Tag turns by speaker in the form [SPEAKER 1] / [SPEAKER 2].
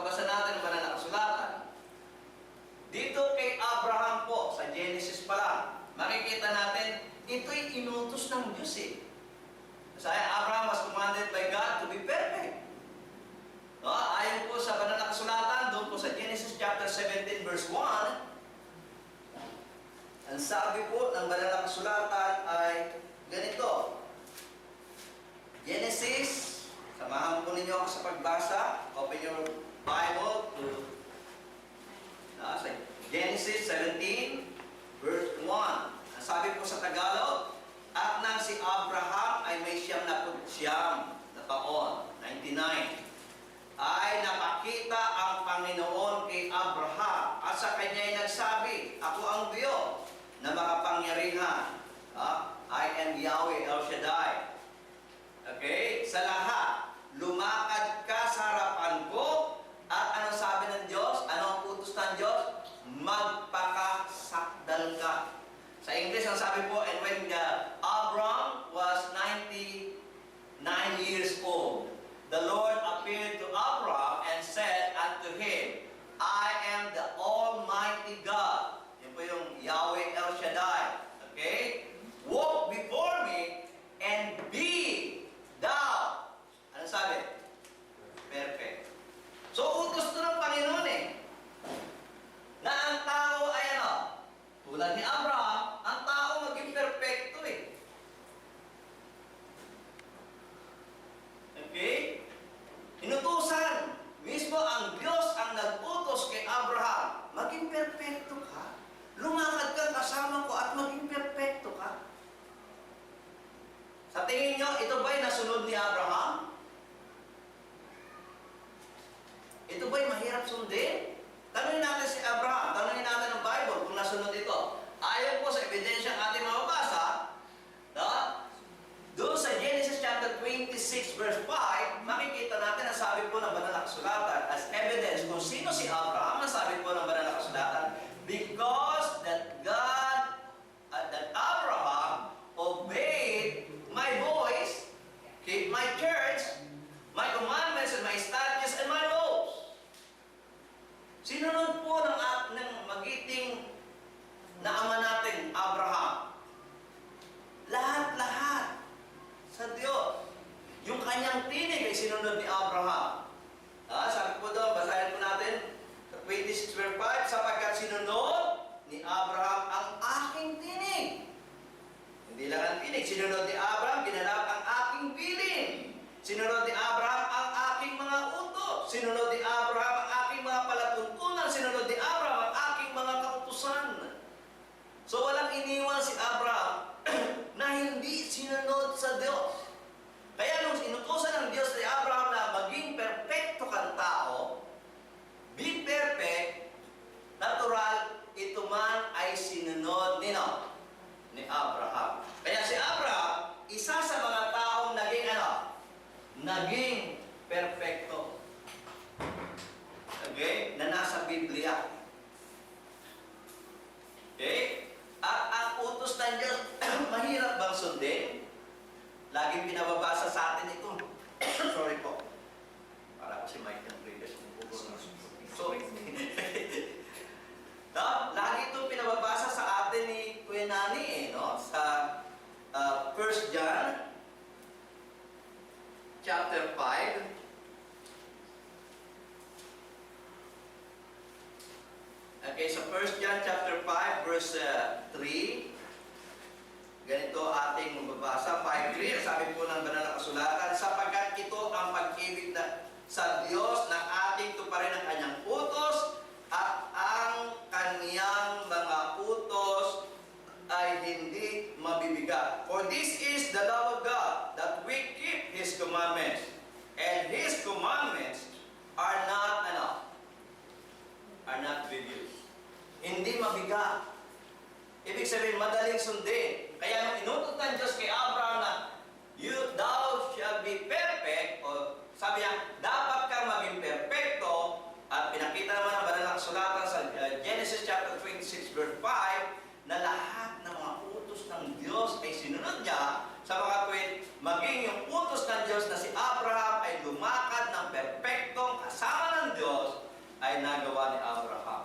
[SPEAKER 1] mabasa natin ang banal na kasulatan, dito kay Abraham po, sa Genesis pa lang, makikita natin, ito'y inutos ng Diyos eh. Kasi Abraham was commanded by God to be perfect. No? Ayon po sa banal na kasulatan, doon po sa Genesis chapter 17 verse 1, ang sabi po ng banal na kasulatan ay ganito. Genesis, samahan po ninyo ako sa pagbasa. Open your Bible to sa Genesis 17 verse 1. Ang sabi po sa Tagalog, at nang si Abraham ay may 99 na taon, 99, ay nakakita ang Panginoon kay Abraham at sa kanya'y nagsabi, ako ang Diyos na makapangyarihan. I am Yahweh El Shaddai. Okay? Sa lahat, lumakad ka sa harapan ko at anong sabi ng Diyos? Anong utos ng Diyos? Magpakasakdal ka. Sa English, ang sabi po, and when Abram was 99 years old, the Lord appeared to Abram and said unto him, I am the Almighty God. Yan po yung Yahweh El Shaddai. Okay? Walk before me and be thou. Ano sabi? Perfect. So, utos to ng Panginoon eh. Na ang tao ay ano? Tulad ni Abraham, ang tao maging perfecto eh. Okay? Inutusan. Mismo ang Diyos ang nag-utos kay Abraham. Maging perfecto ka. Lumakad ka kasama ko at maging perfecto ka. Sa tingin nyo, ito ba'y nasunod ni Abraham? Ito ba'y mahirap sundin? Tanungin natin si Abraham, tanungin natin ang Bible kung nasunod ito. Ayon po sa ebidensya ang ating mababasa, doon sa Genesis chapter 26 verse 5, makikita natin ang sabi po ng banal na kasulatan as evidence kung sino si Abraham. Ang sabi po ng banal na kasulatan, because that God, that Abraham obeyed my voice, keep my church, my commandments and my statutes and my laws. Sinunod po ng magiting na ama natin, Abraham. Lahat-lahat sa Diyos. Yung kanyang tinig ay sinunod ni Abraham. Sabi po doon, basahin po natin, 26 verse 5, sapagkat sinunod ni Abraham ang aking tinig. Hindi lang ang tinig, sinunod ni Abraham, ginanap ang aking bilin. Sinunod ni Abraham ang aking mga utos. Sinunod ni Abraham ang aking mga palatuntunan. Sinunod ni Abraham ang aking mga kautusan. So walang iniwan si Abraham na hindi sinunod sa Diyos. Kaya nung inutusan ng Diyos ni Abraham na maging perfecto kang tao, be perfect, natural, ito man ay sinunod ni Abraham. Kaya si Abraham, isa sa mga taong naging naging perfecto. Okay? Na nasa Biblia. Okay? At ang utos ng Diyos, mahirap bang sundin? Laging pinababasa sa atin ito. Sorry po. Para ko si Mike ng previous mong sorry. Lagi itong pinababasa sa atin ni Kuya Nani sa 1 John chapter 5. Okay, sa 1 John chapter 5 verse 3, ganito ating mababasa, 5:3, sabi po ng banal na kasulatan, sapagkat ito ang pag-ibig sa Diyos na ating tuparin ang kanyang utos at ang kanyang mga utos ay hindi mabibigat. For this is the love of God, that we keep His commandments. And His commandments are not grievous. Hindi mabigat. Ibig sabihin, madaling sundin. Kaya nung inutot ng Diyos kay Abraham na, thou shall be perfect, o sabi niya, dapat kang maging perfecto, at pinakita naman ang banal na kasulatan sa Genesis chapter 26 verse 5, na lahat ng mga utos ng Diyos ay sinunod niya sa mga tuwid, maging yung utos ng Diyos na si Abraham ay lumakad ng perfectong kasama ng Diyos ay nagawa ni Abraham.